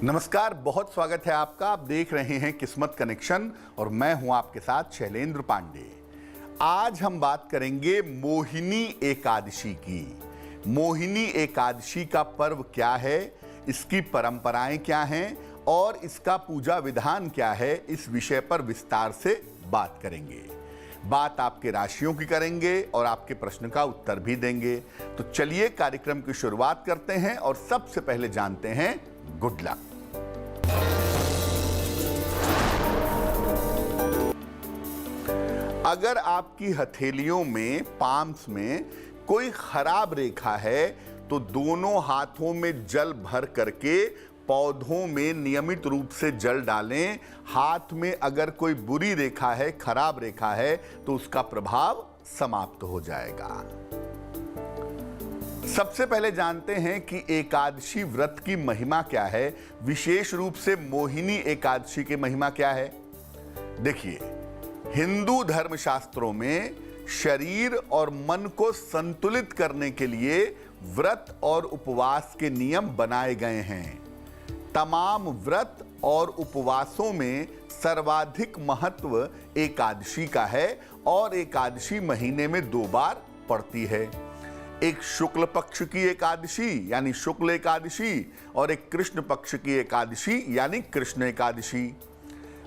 नमस्कार, बहुत स्वागत है आपका। आप देख रहे हैं किस्मत कनेक्शन और मैं हूं आपके साथ शैलेंद्र पांडे। आज हम बात करेंगे मोहिनी एकादशी की। मोहिनी एकादशी का पर्व क्या है, इसकी परंपराएं क्या हैं और इसका पूजा विधान क्या है, इस विषय पर विस्तार से बात करेंगे। बात आपके राशियों की करेंगे और आपके प्रश्न का उत्तर भी देंगे। तो चलिए कार्यक्रम की शुरुआत करते हैं और सबसे पहले जानते हैं गुड लक। अगर आपकी हथेलियों में, पाम्स में कोई खराब रेखा है तो दोनों हाथों में जल भर करके पौधों में नियमित रूप से जल डालें। हाथ में अगर कोई बुरी रेखा है, खराब रेखा है, तो उसका प्रभाव समाप्त हो जाएगा। सबसे पहले जानते हैं कि एकादशी व्रत की महिमा क्या है, विशेष रूप से मोहिनी एकादशी की महिमा क्या है। देखिए, हिंदू धर्मशास्त्रों में शरीर और मन को संतुलित करने के लिए व्रत और उपवास के नियम बनाए गए हैं। तमाम व्रत और उपवासों में सर्वाधिक महत्व एकादशी का है और एकादशी महीने में 2 बार पड़ती है। एक शुक्ल पक्ष की एकादशी यानी शुक्ल एकादशी और एक कृष्ण पक्ष की एकादशी यानी कृष्ण एकादशी।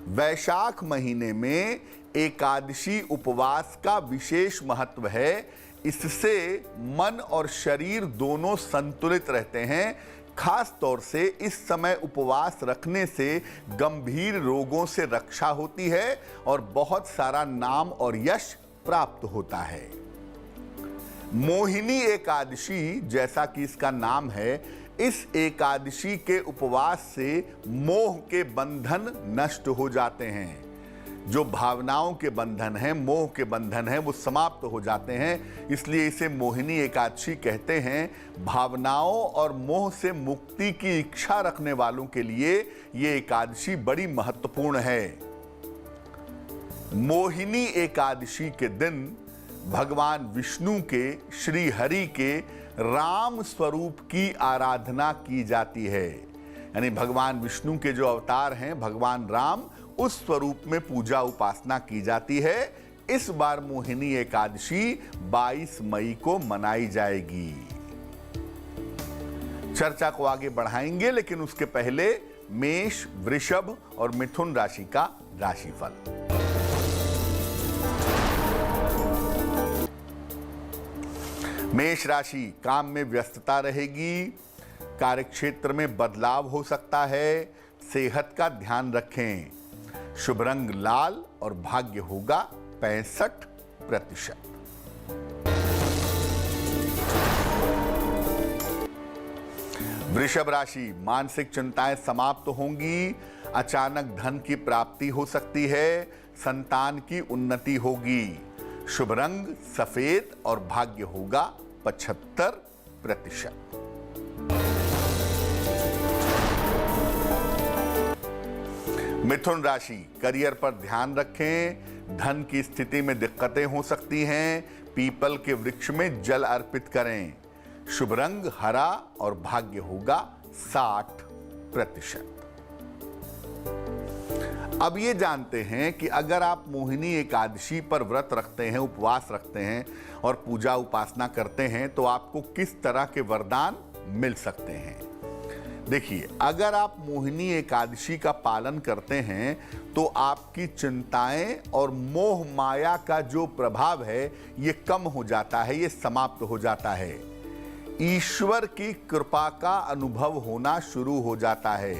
वैशाख महीने में एकादशी उपवास का विशेष महत्व है। इससे मन और शरीर दोनों संतुलित रहते हैं। खास तौर से इस समय उपवास रखने से गंभीर रोगों से रक्षा होती है और बहुत सारा नाम और यश प्राप्त होता है। मोहिनी एकादशी, जैसा कि इसका नाम है, इस एकादशी के उपवास से मोह के बंधन नष्ट हो जाते हैं। जो भावनाओं के बंधन हैं, मोह के बंधन हैं, वो समाप्त हो जाते हैं। इसलिए इसे मोहिनी एकादशी कहते हैं। भावनाओं और मोह से मुक्ति की इच्छा रखने वालों के लिए ये एकादशी बड़ी महत्वपूर्ण है। मोहिनी एकादशी के दिन भगवान विष्णु के, श्री हरि के राम स्वरूप की आराधना की जाती है। यानी भगवान विष्णु के जो अवतार हैं, भगवान राम, उस स्वरूप में पूजा उपासना की जाती है। इस बार मोहिनी एकादशी 22 मई को मनाई जाएगी। चर्चा को आगे बढ़ाएंगे, लेकिन उसके पहले मेष, वृषभ और मिथुन राशि का राशिफल। मेष राशि, काम में व्यस्तता रहेगी, कार्यक्षेत्र में बदलाव हो सकता है, सेहत का ध्यान रखें। शुभ रंग लाल और भाग्य होगा 65%। वृषभ राशि, मानसिक चिंताएं समाप्त होंगी, अचानक धन की प्राप्ति हो सकती है, संतान की उन्नति होगी। शुभ रंग सफेद और भाग्य होगा 75%। मिथुन राशि, करियर पर ध्यान रखें, धन की स्थिति में दिक्कतें हो सकती हैं। पीपल के वृक्ष में जल अर्पित करें। शुभ रंग हरा और भाग्य होगा 60%। अब ये जानते हैं कि अगर आप मोहिनी एकादशी पर व्रत रखते हैं, उपवास रखते हैं और पूजा उपासना करते हैं तो आपको किस तरह के वरदान मिल सकते हैं। देखिए, अगर आप मोहिनी एकादशी का पालन करते हैं तो आपकी चिंताएं और मोह माया का जो प्रभाव है ये कम हो जाता है, ये समाप्त हो जाता है। ईश्वर की कृपा का अनुभव होना शुरू हो जाता है।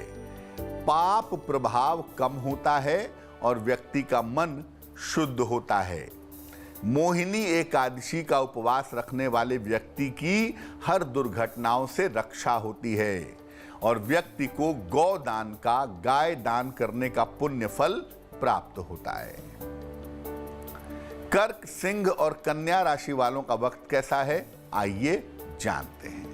पाप प्रभाव कम होता है और व्यक्ति का मन शुद्ध होता है। मोहिनी एकादशी का उपवास रखने वाले व्यक्ति की हर दुर्घटनाओं से रक्षा होती है और व्यक्ति को गौदान का, गाय दान करने का पुण्य फल प्राप्त होता है। कर्क, सिंह और कन्या राशि वालों का वक्त कैसा है, आइए जानते हैं।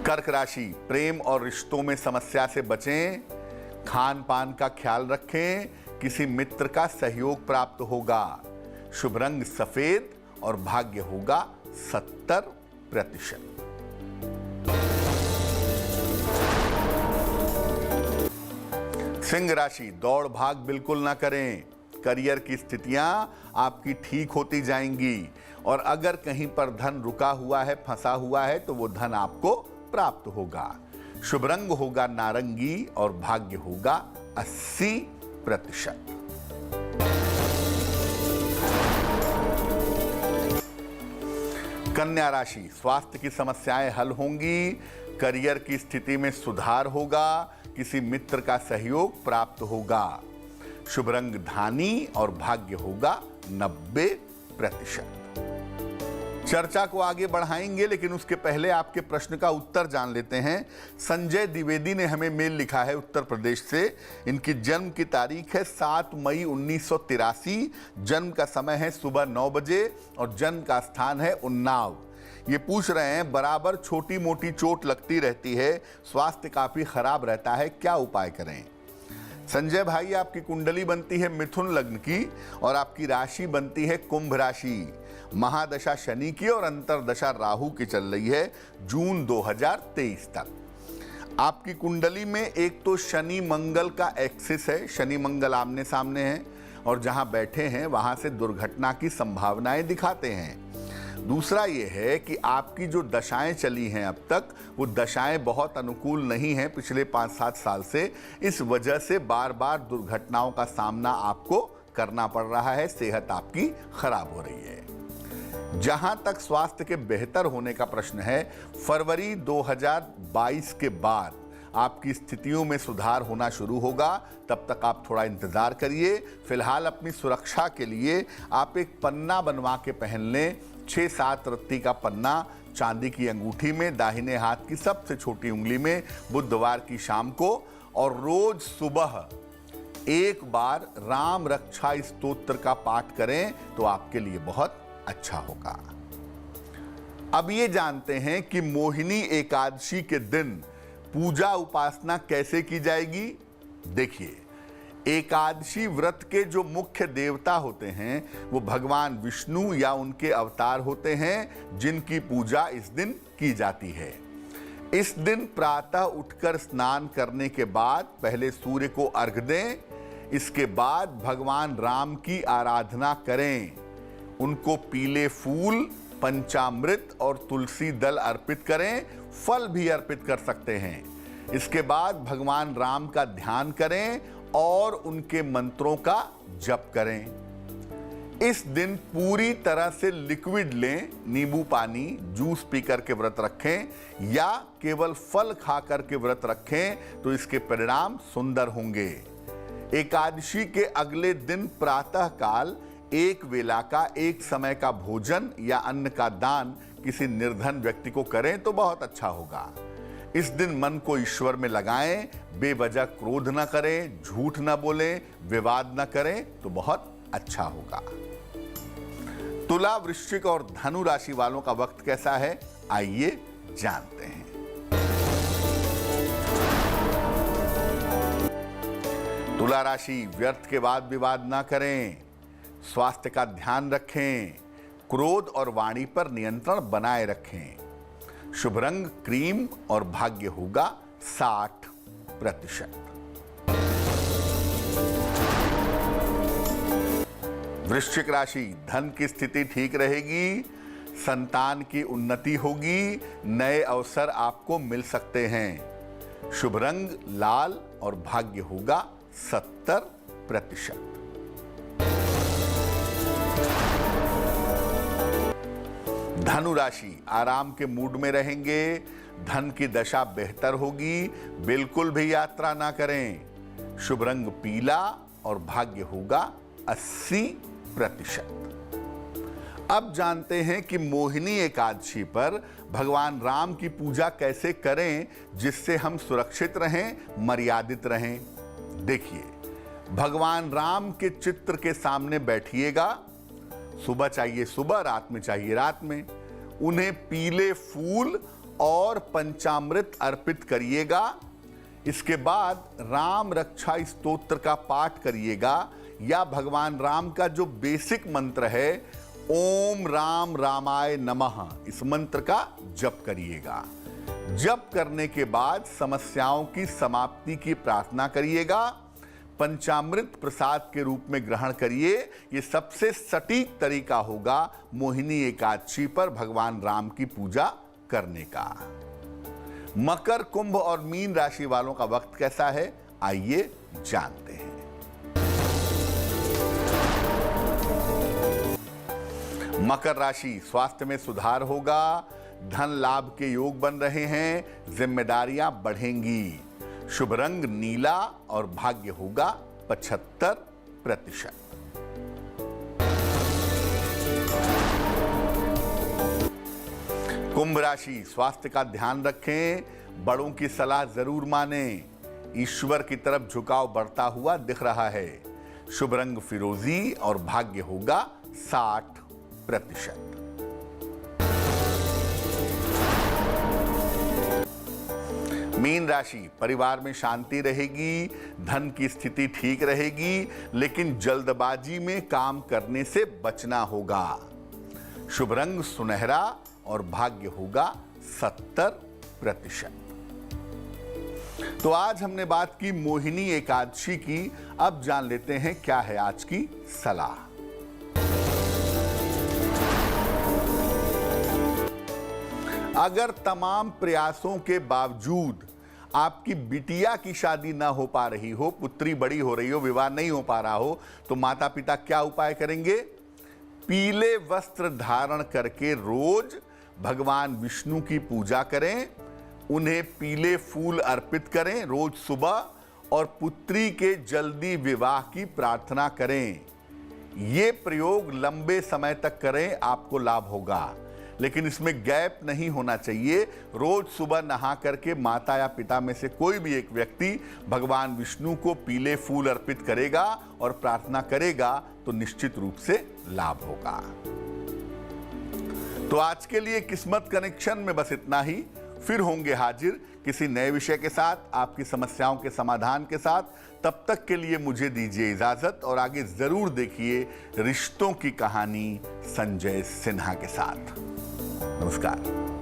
कर्क राशि, प्रेम और रिश्तों में समस्या से बचें, खान पान का ख्याल रखें, किसी मित्र का सहयोग प्राप्त होगा। शुभ रंग सफेद और भाग्य होगा 70%। सिंह राशि, दौड़ भाग बिल्कुल ना करें। करियर की स्थितियां आपकी ठीक होती जाएंगी और अगर कहीं पर धन रुका हुआ है, फंसा हुआ है, तो वो धन आपको प्राप्त होगा। शुभ रंग होगा नारंगी और भाग्य होगा 80%। कन्या राशि, स्वास्थ्य की समस्याएं हल होंगी, करियर की स्थिति में सुधार होगा, किसी मित्र का सहयोग प्राप्त होगा। शुभ रंग धानी और भाग्य होगा 90%। चर्चा को आगे बढ़ाएंगे, लेकिन उसके पहले आपके प्रश्न का उत्तर जान लेते हैं। संजय द्विवेदी ने हमें मेल लिखा है उत्तर प्रदेश से। इनकी जन्म की तारीख है 7 मई 1983। जन्म का समय है सुबह 9 बजे और जन्म का स्थान है उन्नाव। ये पूछ रहे हैं, बराबर छोटी मोटी चोट लगती रहती है, स्वास्थ्य काफी खराब रहता है, क्या उपाय करें? संजय भाई, आपकी कुंडली बनती है मिथुन लग्न की और आपकी राशि बनती है कुंभ राशि। महादशा शनि की और अंतरदशा राहु की चल रही है जून 2023 तक। आपकी कुंडली में एक तो शनि मंगल का एक्सिस है, शनि मंगल आमने सामने हैं और जहां बैठे हैं वहां से दुर्घटना की संभावनाएं दिखाते हैं। दूसरा ये है कि आपकी जो दशाएं चली हैं अब तक, वो दशाएं बहुत अनुकूल नहीं हैं पिछले 5-7 साल से। इस वजह से बार बार दुर्घटनाओं का सामना आपको करना पड़ रहा है, सेहत आपकी खराब हो रही है। जहां तक स्वास्थ्य के बेहतर होने का प्रश्न है, फरवरी 2022 के बाद आपकी स्थितियों में सुधार होना शुरू होगा। तब तक आप थोड़ा इंतजार करिए। फिलहाल अपनी सुरक्षा के लिए आप एक पन्ना बनवा के पहन लें, 6-7 रत्ती का पन्ना चांदी की अंगूठी में, दाहिने हाथ की सबसे छोटी उंगली में, बुधवार की शाम को, और रोज सुबह एक बार राम रक्षा स्तोत्र का पाठ करें तो आपके लिए बहुत अच्छा होगा। अब ये जानते हैं कि मोहिनी एकादशी के दिन पूजा उपासना कैसे की जाएगी। देखिए, एकादशी व्रत के जो मुख्य देवता होते हैं वो भगवान विष्णु या उनके अवतार होते हैं, जिनकी पूजा इस दिन की जाती है। इस दिन प्रातः उठकर स्नान करने के बाद पहले सूर्य को अर्घ दें, इसके बाद भगवान राम की आराधना करें, उनको पीले फूल, पंचामृत और तुलसी दल अर्पित करें, फल भी अर्पित कर सकते हैं। इसके बाद भगवान राम का ध्यान करें और उनके मंत्रों का जप करें। इस दिन पूरी तरह से लिक्विड लें, नींबू पानी, जूस पीकर के व्रत रखें या केवल फल खाकर के व्रत रखें तो इसके परिणाम सुंदर होंगे। एकादशी के अगले दिन प्रातः काल एक वेला का, एक समय का भोजन या अन्न का दान किसी निर्धन व्यक्ति को करें तो बहुत अच्छा होगा। इस दिन मन को ईश्वर में लगाएं, बेवजह क्रोध न करें, झूठ न बोलें, विवाद न करें तो बहुत अच्छा होगा। तुला, वृश्चिक और धनु राशि वालों का वक्त कैसा है, आइए जानते हैं। तुला राशि, व्यर्थ के वाद विवाद ना करें, स्वास्थ्य का ध्यान रखें, क्रोध और वाणी पर नियंत्रण बनाए रखें। शुभ रंग क्रीम और भाग्य होगा 60%। वृश्चिक राशि, धन की स्थिति ठीक रहेगी, संतान की उन्नति होगी, नए अवसर आपको मिल सकते हैं। शुभ रंग लाल और भाग्य होगा 70%। धनु राशि, आराम के मूड में रहेंगे, धन की दशा बेहतर होगी, बिल्कुल भी यात्रा ना करें। शुभ रंग पीला और भाग्य होगा 80%। अब जानते हैं कि मोहिनी एकादशी पर भगवान राम की पूजा कैसे करें जिससे हम सुरक्षित रहें, मर्यादित रहें। देखिए, भगवान राम के चित्र के सामने बैठिएगा, सुबह चाहिए सुबह, रात में चाहिए रात में, उन्हें पीले फूल और पंचामृत अर्पित करिएगा। इसके बाद राम रक्षा स्तोत्र का पाठ करिएगा या भगवान राम का जो बेसिक मंत्र है ओम राम रामाय नमः इस मंत्र का जप करिएगा। जप करने के बाद समस्याओं की समाप्ति की प्रार्थना करिएगा। पंचामृत प्रसाद के रूप में ग्रहण करिए। ये सबसे सटीक तरीका होगा मोहिनी एकादशी पर भगवान राम की पूजा करने का। मकर, कुंभ और मीन राशि वालों का वक्त कैसा है, आइए जानते हैं। मकर राशि, स्वास्थ्य में सुधार होगा, धन लाभ के योग बन रहे हैं, जिम्मेदारियां बढ़ेंगी। शुभ रंग नीला और भाग्य होगा 75%। कुंभ राशि, स्वास्थ्य का ध्यान रखें, बड़ों की सलाह जरूर माने। ईश्वर की तरफ झुकाव बढ़ता हुआ दिख रहा है। शुभ रंग फिरोजी और भाग्य होगा 60%। मीन राशि, परिवार में शांति रहेगी, धन की स्थिति ठीक रहेगी, लेकिन जल्दबाजी में काम करने से बचना होगा। शुभ रंग सुनहरा और भाग्य होगा 70%। तो आज हमने बात की मोहिनी एकादशी की। अब जान लेते हैं क्या है आज की सलाह। अगर तमाम प्रयासों के बावजूद आपकी बिटिया की शादी ना हो पा रही हो, पुत्री बड़ी हो रही हो, विवाह नहीं हो पा रहा हो, तो माता पिता क्या उपाय करेंगे? पीले वस्त्र धारण करके रोज भगवान विष्णु की पूजा करें, उन्हें पीले फूल अर्पित करें रोज सुबह, और पुत्री के जल्दी विवाह की प्रार्थना करें। ये प्रयोग लंबे समय तक करें, आपको लाभ होगा, लेकिन इसमें गैप नहीं होना चाहिए। रोज सुबह नहा करके माता या पिता में से कोई भी एक व्यक्ति भगवान विष्णु को पीले फूल अर्पित करेगा और प्रार्थना करेगा तो निश्चित रूप से लाभ होगा। तो आज के लिए किस्मत कनेक्शन में बस इतना ही। फिर होंगे हाजिर किसी नए विषय के साथ, आपकी समस्याओं के समाधान के साथ। तब तक के लिए मुझे दीजिए इजाजत और आगे जरूर देखिए रिश्तों की कहानी संजय सिन्हा के साथ। नमस्कार।